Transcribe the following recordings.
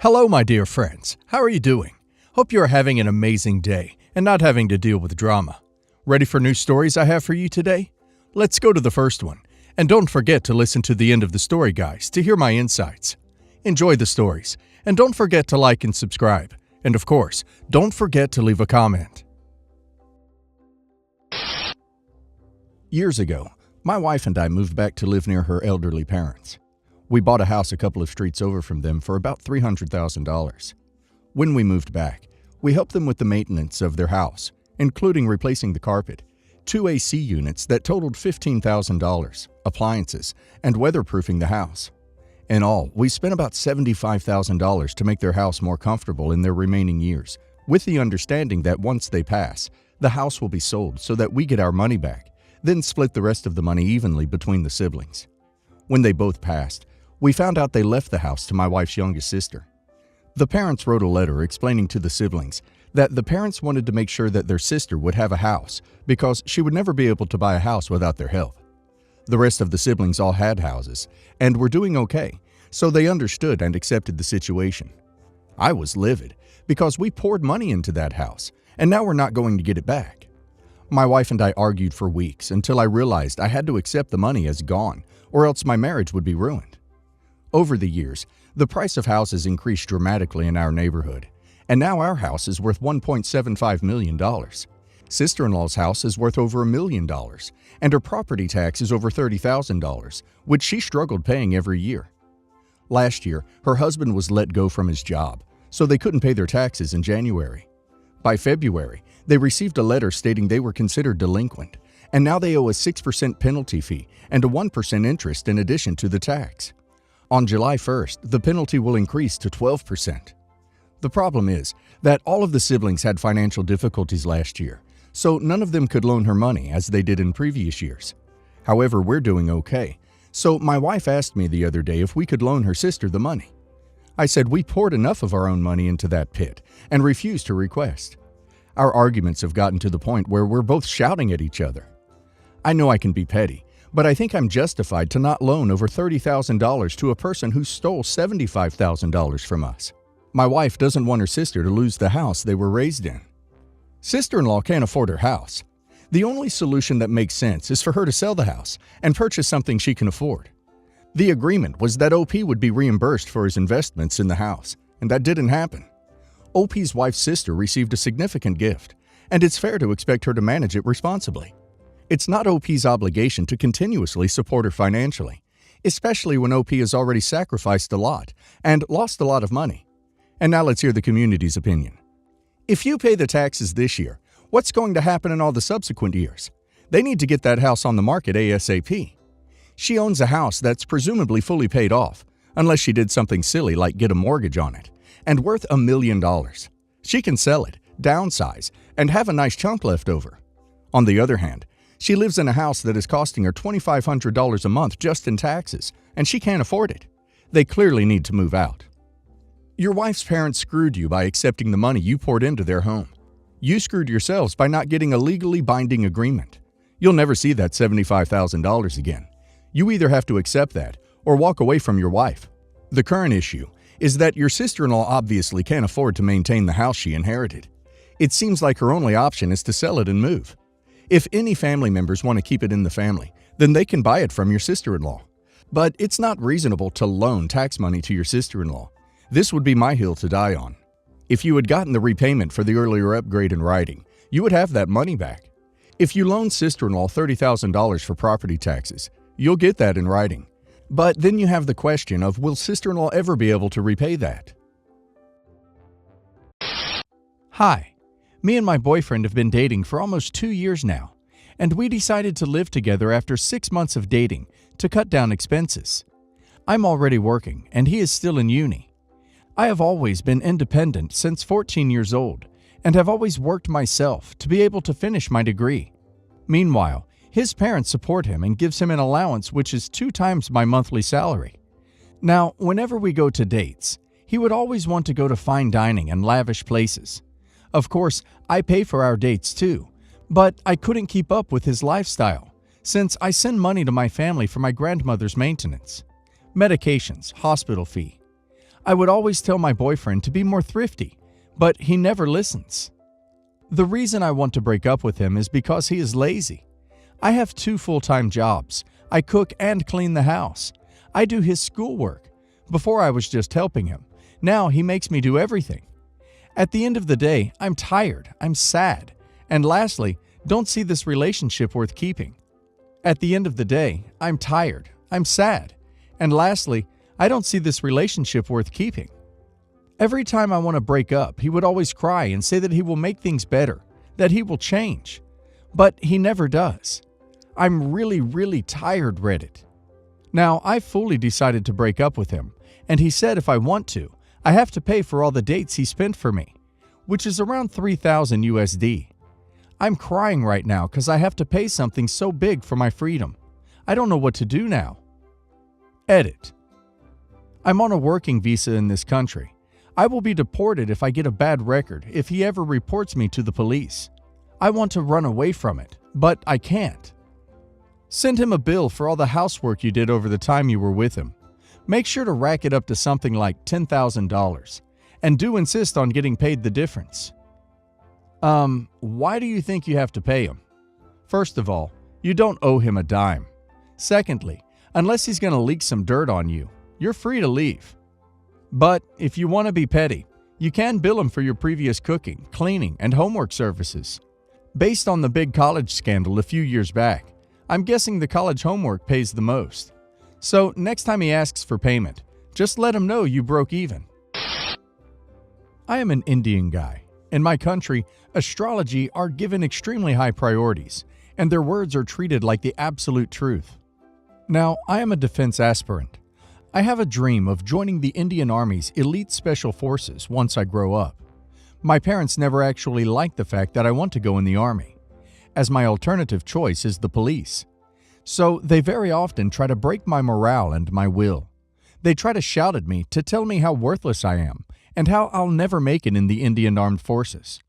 Hello, my dear friends. How are you doing? Hope you are having an amazing day and not having to deal with drama. Ready for new stories I have for you today? Let's go to the first one. And don't forget to listen to the end of the story, guys, to hear my insights. Enjoy the stories, and don't forget to like and subscribe. And of course, don't forget to leave a comment. Years ago, my wife and I moved back to live near her elderly parents. We bought a house a couple of streets over from them for about $300,000. When we moved back, we helped them with the maintenance of their house, including replacing the carpet, 2 AC units that totaled $15,000, appliances, and weatherproofing the house. In all, we spent about $75,000 to make their house more comfortable in their remaining years, with the understanding that once they pass, the house will be sold so that we get our money back, then split the rest of the money evenly between the siblings. When they both passed, we found out they left the house to my wife's youngest sister. The parents wrote a letter explaining to the siblings that the parents wanted to make sure that their sister would have a house because she would never be able to buy a house without their help. The rest of the siblings all had houses and were doing okay, so they understood and accepted the situation. I was livid because we poured money into that house and now we're not going to get it back. My wife and I argued for weeks until I realized I had to accept the money as gone or else my marriage would be ruined. Over the years, the price of houses increased dramatically in our neighborhood, and now our house is worth $1.75 million. Sister-in-law's house is worth over $1 million, and her property tax is over $30,000, which she struggled paying every year. Last year, her husband was let go from his job, so they couldn't pay their taxes in January. By February, they received a letter stating they were considered delinquent, and now they owe a 6% penalty fee and a 1% interest in addition to the tax. On July 1st, the penalty will increase to 12%. The problem is that all of the siblings had financial difficulties last year, so none of them could loan her money as they did in previous years. However, we're doing okay, so my wife asked me the other day if we could loan her sister the money. I said we poured enough of our own money into that pit and refused her request. Our arguments have gotten to the point where we're both shouting at each other. I know I can be petty, but I think I'm justified to not loan over $30,000 to a person who stole $75,000 from us. My wife doesn't want her sister to lose the house they were raised in. Sister-in-law can't afford her house. The only solution that makes sense is for her to sell the house and purchase something she can afford. The agreement was that OP would be reimbursed for his investments in the house, and that didn't happen. OP's wife's sister received a significant gift, and it's fair to expect her to manage it responsibly. It's not OP's obligation to continuously support her financially, especially when OP has already sacrificed a lot and lost a lot of money. And now let's hear the community's opinion. If you pay the taxes this year, what's going to happen in all the subsequent years? They need to get that house on the market ASAP. She owns a house that's presumably fully paid off, unless she did something silly like get a mortgage on it, and worth $1 million. She can sell it, downsize, and have a nice chunk left over. On the other hand, she lives in a house that is costing her $2,500 a month just in taxes, and she can't afford it. They clearly need to move out. Your wife's parents screwed you by accepting the money you poured into their home. You screwed yourselves by not getting a legally binding agreement. You'll never see that $75,000 again. You either have to accept that or walk away from your wife. The current issue is that your sister-in-law obviously can't afford to maintain the house she inherited. It seems like her only option is to sell it and move. If any family members want to keep it in the family, then they can buy it from your sister-in-law. But it's not reasonable to loan tax money to your sister-in-law. This would be my hill to die on. If you had gotten the repayment for the earlier upgrade in writing, you would have that money back. If you loan sister-in-law $30,000 for property taxes, you'll get that in writing. But then you have the question of, will sister-in-law ever be able to repay that? Hi. Me and my boyfriend have been dating for almost 2 years now, and we decided to live together after 6 months of dating to cut down expenses. I'm already working, and he is still in uni. I have always been independent since 14 years old, and have always worked myself to be able to finish my degree. Meanwhile, his parents support him and gives him an allowance which is 2 times my monthly salary. Now, whenever we go to dates, he would always want to go to fine dining and lavish places. Of course, I pay for our dates too, but I couldn't keep up with his lifestyle since I send money to my family for my grandmother's maintenance, medications, hospital fee. I would always tell my boyfriend to be more thrifty, but he never listens. The reason I want to break up with him is because he is lazy. I have 2 full-time jobs. I cook and clean the house. I do his schoolwork. Before I was just helping him. Now he makes me do everything. At the end of the day, I'm tired, I'm sad, and lastly, don't see this relationship worth keeping. At the end of the day, I'm tired, I'm sad, and lastly, I don't see this relationship worth keeping. Every time I want to break up, he would always cry and say that he will make things better, that he will change. But he never does. I'm really tired, Reddit. Now, I've fully decided to break up with him, and he said if I want to, I have to pay for all the dates he spent for me, which is around 3,000 USD. I'm crying right now because I have to pay something so big for my freedom. I don't know what to do now. Edit. I'm on a working visa in this country. I will be deported if I get a bad record if he ever reports me to the police. I want to run away from it, but I can't. Send him a bill for all the housework you did over the time you were with him. Make sure to rack it up to something like $10,000, and do insist on getting paid the difference. Why do you think you have to pay him? First of all, you don't owe him a dime. Secondly, unless he's going to leak some dirt on you, you're free to leave. But if you want to be petty, you can bill him for your previous cooking, cleaning, and homework services. Based on the big college scandal a few years back, I'm guessing the college homework pays the most. So next time he asks for payment, just let him know you broke even. I am an Indian guy. In my country, astrology are given extremely high priorities, and their words are treated like the absolute truth. Now, I am a defense aspirant. I have a dream of joining the Indian Army's elite special forces once I grow up. My parents never actually liked the fact that I want to go in the Army, as my alternative choice is the police. So they very often try to break my morale and my will. They try to shout at me to tell me how worthless I am and how I'll never make it in the Indian Armed Forces.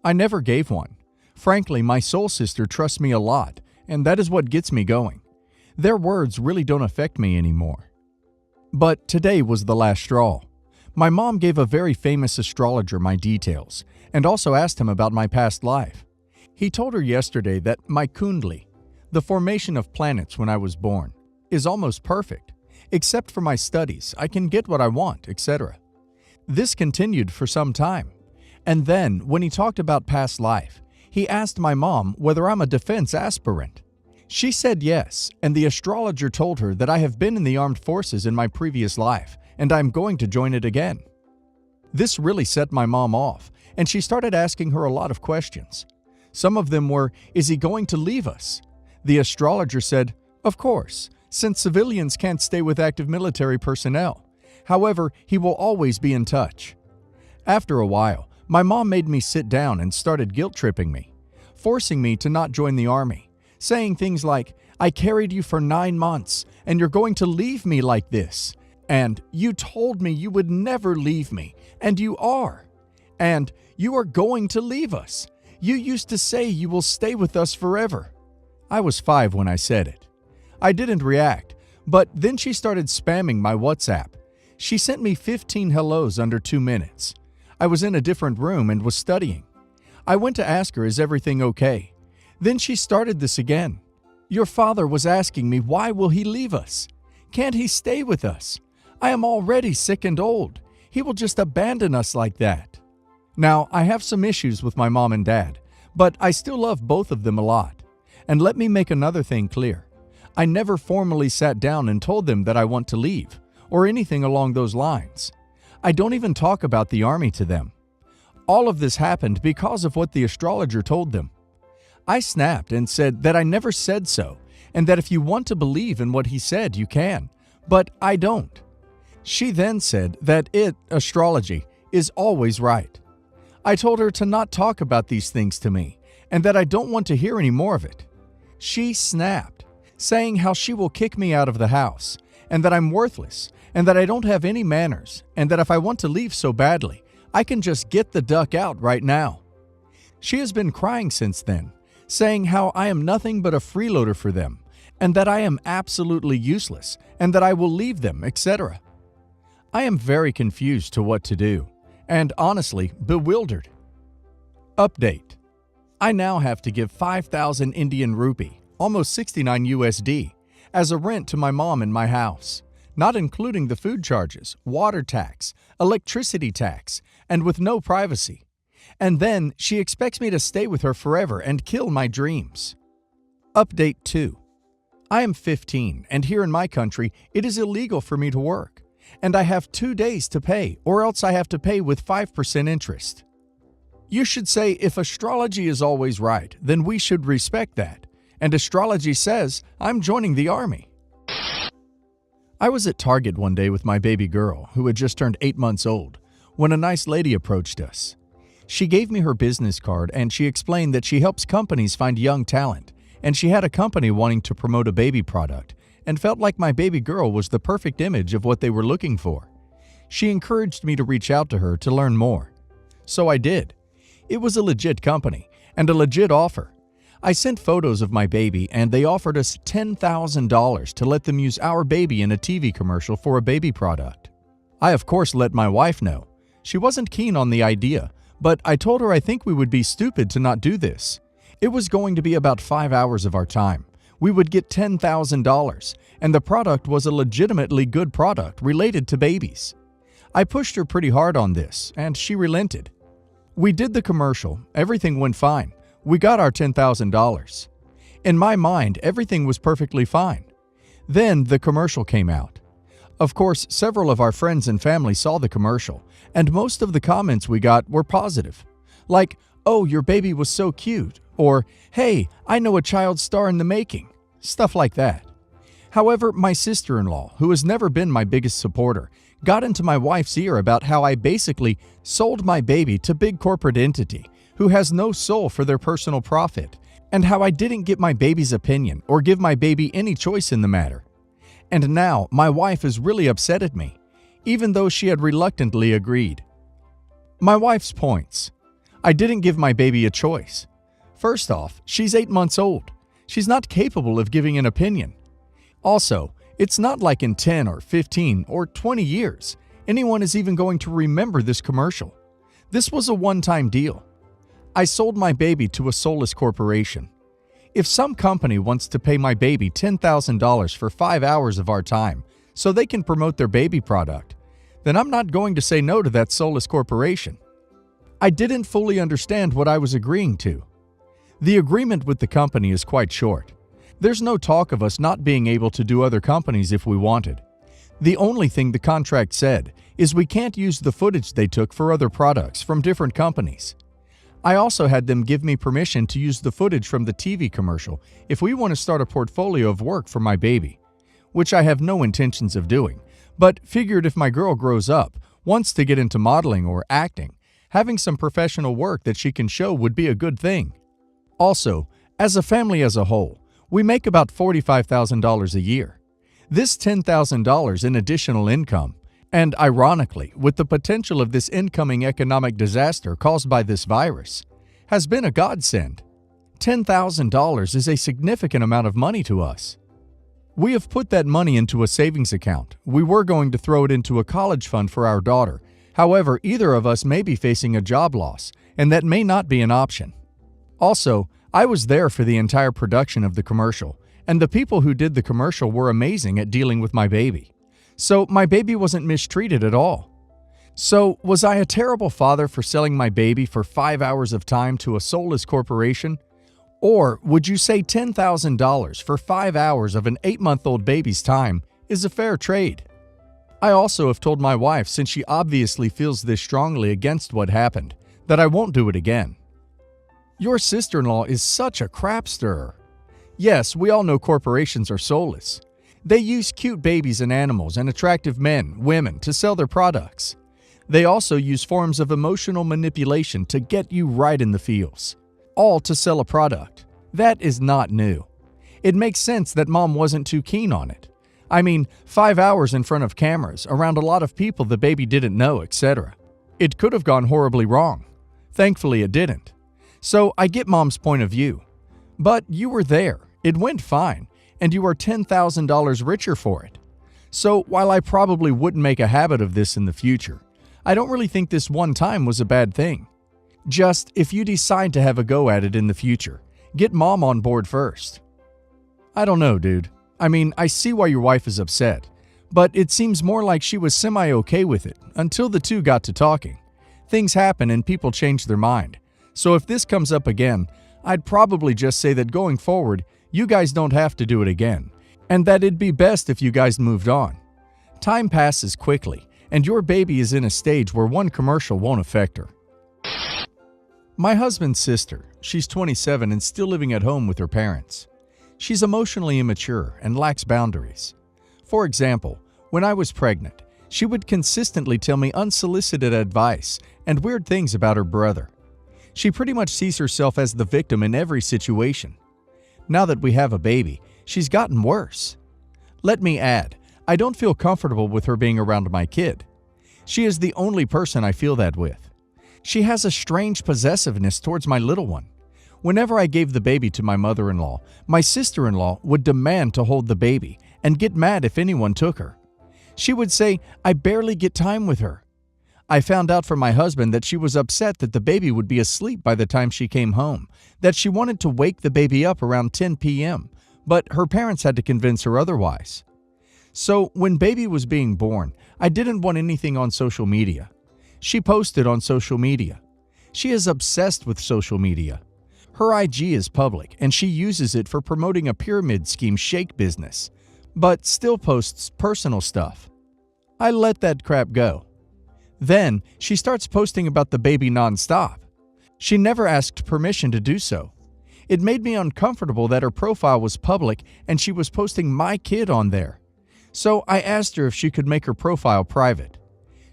I never gave one. Frankly, my soul sister trusts me a lot, and that is what gets me going. Their words really don't affect me anymore. But today was the last straw. My mom gave a very famous astrologer my details and also asked him about my past life. He told her yesterday that my kundli, the formation of planets when I was born, is almost perfect. Except for my studies, I can get what I want, etc. This continued for some time. And then, when he talked about past life, he asked my mom whether I'm a defense aspirant. She said yes, and the astrologer told her that I have been in the armed forces in my previous life, and I'm going to join it again. This really set my mom off, and she started asking her a lot of questions. Some of them were, is he going to leave us? The astrologer said, of course, since civilians can't stay with active military personnel. However, he will always be in touch. After a while, my mom made me sit down and started guilt-tripping me, forcing me to not join the Army, saying things like, I carried you for 9 months, and you're going to leave me like this. And you told me you would never leave me, and you are. And you are going to leave us. You used to say you will stay with us forever. I was 5 when I said it. I didn't react, but then she started spamming my WhatsApp. She sent me 15 hellos under 2 minutes. I was in a different room and was studying. I went to ask her, is everything okay? Then she started this again. Your father was asking me, why will he leave us? Can't he stay with us? I am already sick and old. He will just abandon us like that. Now, I have some issues with my mom and dad, but I still love both of them a lot. And let me make another thing clear. I never formally sat down and told them that I want to leave, or anything along those lines. I don't even talk about the Army to them. All of this happened because of what the astrologer told them. I snapped and said that I never said so, and that if you want to believe in what he said, you can, but I don't. She then said that astrology, is always right. I told her to not talk about these things to me, and that I don't want to hear any more of it. She snapped, saying how she will kick me out of the house, and that I'm worthless, and that I don't have any manners, and that if I want to leave so badly, I can just get the duck out right now. She has been crying since then, saying how I am nothing but a freeloader for them, and that I am absolutely useless, and that I will leave them, etc. I am very confused to what to do, and honestly, bewildered. Update. I now have to give 5,000 Indian rupee, almost 69 USD, as a rent to my mom in my house, not including the food charges, water tax, electricity tax, and with no privacy. And then she expects me to stay with her forever and kill my dreams. Update 2. I am 15, and here in my country, it is illegal for me to work, and I have 2 days to pay, or else I have to pay with 5% interest. You should say if astrology is always right, then we should respect that, and astrology says I'm joining the army. I was at Target one day with my baby girl, who had just turned 8 months old, when a nice lady approached us. She gave me her business card and she explained that she helps companies find young talent, and she had a company wanting to promote a baby product and felt like my baby girl was the perfect image of what they were looking for. She encouraged me to reach out to her to learn more. So I did. It was a legit company and a legit offer. I sent photos of my baby and they offered us $10,000 to let them use our baby in a TV commercial for a baby product. I of course let my wife know. She wasn't keen on the idea, but I told her I think we would be stupid to not do this. It was going to be about 5 hours of our time. We would get $10,000, and the product was a legitimately good product related to babies. I pushed her pretty hard on this, and she relented. We did the commercial. Everything went fine. We got our $10,000. In my mind, everything was perfectly fine. Then the commercial came out. Of course, several of our friends and family saw the commercial, and most of the comments we got were positive. Like, "Oh, your baby was so cute," or "Hey, I know a child star in the making," stuff like that. However, my sister-in-law, who has never been my biggest supporter, got into my wife's ear about how I basically sold my baby to big corporate entity who has no soul for their personal profit, and how I didn't get my baby's opinion or give my baby any choice in the matter. And now my wife is really upset at me, even though she had reluctantly agreed. My wife's points. I didn't give my baby a choice. First off, she's 8 months old. She's not capable of giving an opinion. Also, it's not like in 10 or 15 or 20 years anyone is even going to remember this commercial. This was a one-time deal. I sold my baby to a soulless corporation. If some company wants to pay my baby $10,000 for 5 hours of our time so they can promote their baby product, then I'm not going to say no to that soulless corporation. I didn't fully understand what I was agreeing to. The agreement with the company is quite short. There's no talk of us not being able to do other companies if we wanted. The only thing the contract said is we can't use the footage they took for other products from different companies. I also had them give me permission to use the footage from the TV commercial if we want to start a portfolio of work for my baby, which I have no intentions of doing, but figured if my girl grows up, wants to get into modeling or acting, having some professional work that she can show would be a good thing. Also, as a family as a whole, we make about $45,000 a year. This $10,000 in additional income, and ironically, with the potential of this incoming economic disaster caused by this virus, has been a godsend. $10,000 is a significant amount of money to us. We have put that money into a savings account. We were going to throw it into a college fund for our daughter. However, either of us may be facing a job loss, and that may not be an option. Also, I was there for the entire production of the commercial, and the people who did the commercial were amazing at dealing with my baby. So my baby wasn't mistreated at all. So was I a terrible father for selling my baby for 5 hours of time to a soulless corporation? Or would you say $10,000 for 5 hours of an 8-month-old baby's time is a fair trade? I also have told my wife, since she obviously feels this strongly against what happened, that I won't do it again. Your sister-in-law is such a crap stirrer. Yes, we all know corporations are soulless. They use cute babies and animals and attractive men, women to sell their products. They also use forms of emotional manipulation to get you right in the feels, all to sell a product. That is not new. It makes sense that mom wasn't too keen on it. I mean, 5 hours in front of cameras, around a lot of people the baby didn't know, etc. It could have gone horribly wrong. Thankfully, it didn't. So I get mom's point of view. But you were there. It went fine, and you are $10,000 richer for it. So while I probably wouldn't make a habit of this in the future, I don't really think this one time was a bad thing. Just, if you decide to have a go at it in the future, get mom on board first. I don't know, dude. I mean, I see why your wife is upset, but it seems more like she was semi-okay with it until the two got to talking. Things happen and people change their mind. So if this comes up again, I'd probably just say that going forward, you guys don't have to do it again, and that it'd be best if you guys moved on. Time passes quickly, and your baby is in a stage where one commercial won't affect her. My husband's sister, she's 27 and still living at home with her parents. She's emotionally immature and lacks boundaries. For example, when I was pregnant, she would consistently tell me unsolicited advice and weird things about her brother. She pretty much sees herself as the victim in every situation. Now that we have a baby, she's gotten worse. Let me add, I don't feel comfortable with her being around my kid. She is the only person I feel that with. She has a strange possessiveness towards my little one. Whenever I gave the baby to my mother-in-law, my sister-in-law would demand to hold the baby and get mad if anyone took her. She would say, "I barely get time with her." I found out from my husband that she was upset that the baby would be asleep by the time she came home, that she wanted to wake the baby up around 10 p.m., but her parents had to convince her otherwise. So when baby was being born, I didn't want anything on social media. She posted on social media. She is obsessed with social media. Her IG is public and she uses it for promoting a pyramid scheme shake business, but still posts personal stuff. I let that crap go. Then she starts posting about the baby nonstop. She never asked permission to do so. It made me uncomfortable that her profile was public and she was posting my kid on there. So I asked her if she could make her profile private.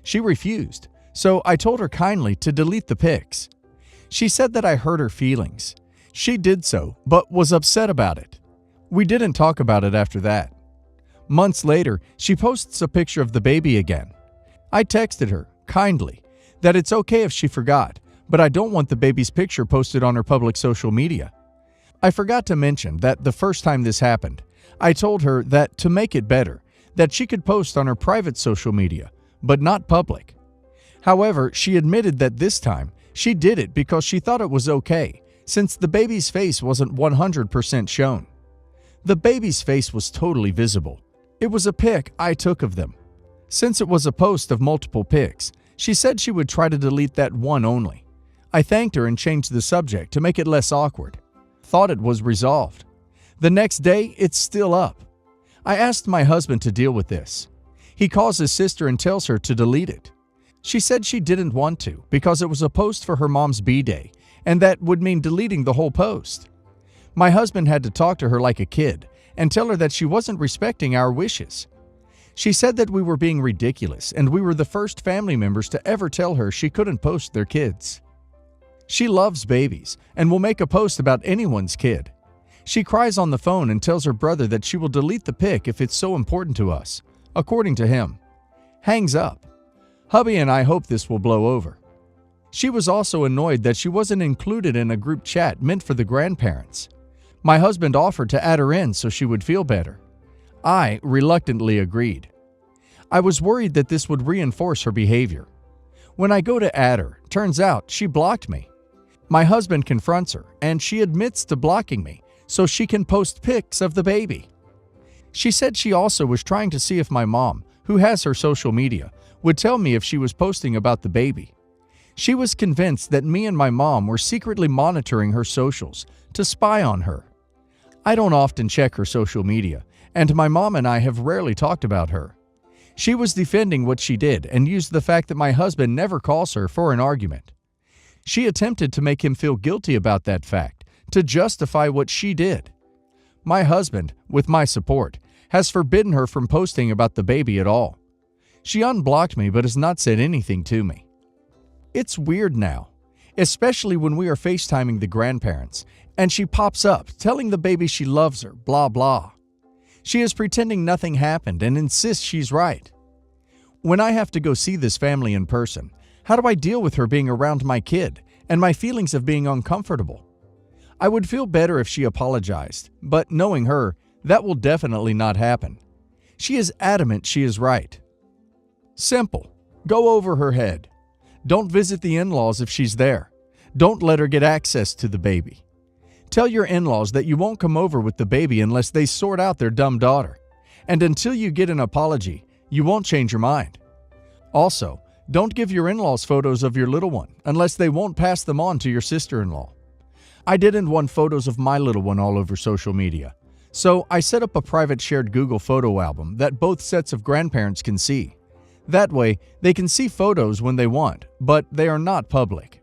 She refused, so I told her kindly to delete the pics. She said that I hurt her feelings. She did so, but was upset about it. We didn't talk about it after that. Months later, she posts a picture of the baby again. I texted her, kindly, that it's okay if she forgot, but I don't want the baby's picture posted on her public social media. I forgot to mention that the first time this happened, I told her that to make it better, that she could post on her private social media, but not public. However, she admitted that this time, she did it because she thought it was okay, since the baby's face wasn't 100% shown. The baby's face was totally visible. It was a pic I took of them. Since it was a post of multiple pics, she said she would try to delete that one only. I thanked her and changed the subject to make it less awkward. Thought it was resolved. The next day, it's still up. I asked my husband to deal with this. He calls his sister and tells her to delete it. She said she didn't want to because it was a post for her mom's B-Day, and that would mean deleting the whole post. My husband had to talk to her like a kid and tell her that she wasn't respecting our wishes. She said that we were being ridiculous and we were the first family members to ever tell her she couldn't post their kids. She loves babies and will make a post about anyone's kid. She cries on the phone and tells her brother that she will delete the pic if it's so important to us, according to him. Hangs up. Hubby and I hope this will blow over. She was also annoyed that she wasn't included in a group chat meant for the grandparents. My husband offered to add her in so she would feel better. I reluctantly agreed. I was worried that this would reinforce her behavior. When I go to add her, turns out she blocked me. My husband confronts her and she admits to blocking me so she can post pics of the baby. She said she also was trying to see if my mom, who has her social media, would tell me if she was posting about the baby. She was convinced that me and my mom were secretly monitoring her socials to spy on her. I don't often check her social media, and my mom and I have rarely talked about her. She was defending what she did and used the fact that my husband never calls her for an argument. She attempted to make him feel guilty about that fact, to justify what she did. My husband, with my support, has forbidden her from posting about the baby at all. She unblocked me but has not said anything to me. It's weird now, especially when we are FaceTiming the grandparents, and she pops up telling the baby she loves her, blah blah. She is pretending nothing happened and insists she's right. When I have to go see this family in person, how do I deal with her being around my kid and my feelings of being uncomfortable? I would feel better if she apologized, but knowing her, that will definitely not happen. She is adamant she is right. Simple. Go over her head. Don't visit the in-laws if she's there. Don't let her get access to the baby. Tell your in-laws that you won't come over with the baby unless they sort out their dumb daughter. And until you get an apology, you won't change your mind. Also, don't give your in-laws photos of your little one unless they won't pass them on to your sister-in-law. I didn't want photos of my little one all over social media, so I set up a private shared Google photo album that both sets of grandparents can see. That way, they can see photos when they want, but they are not public.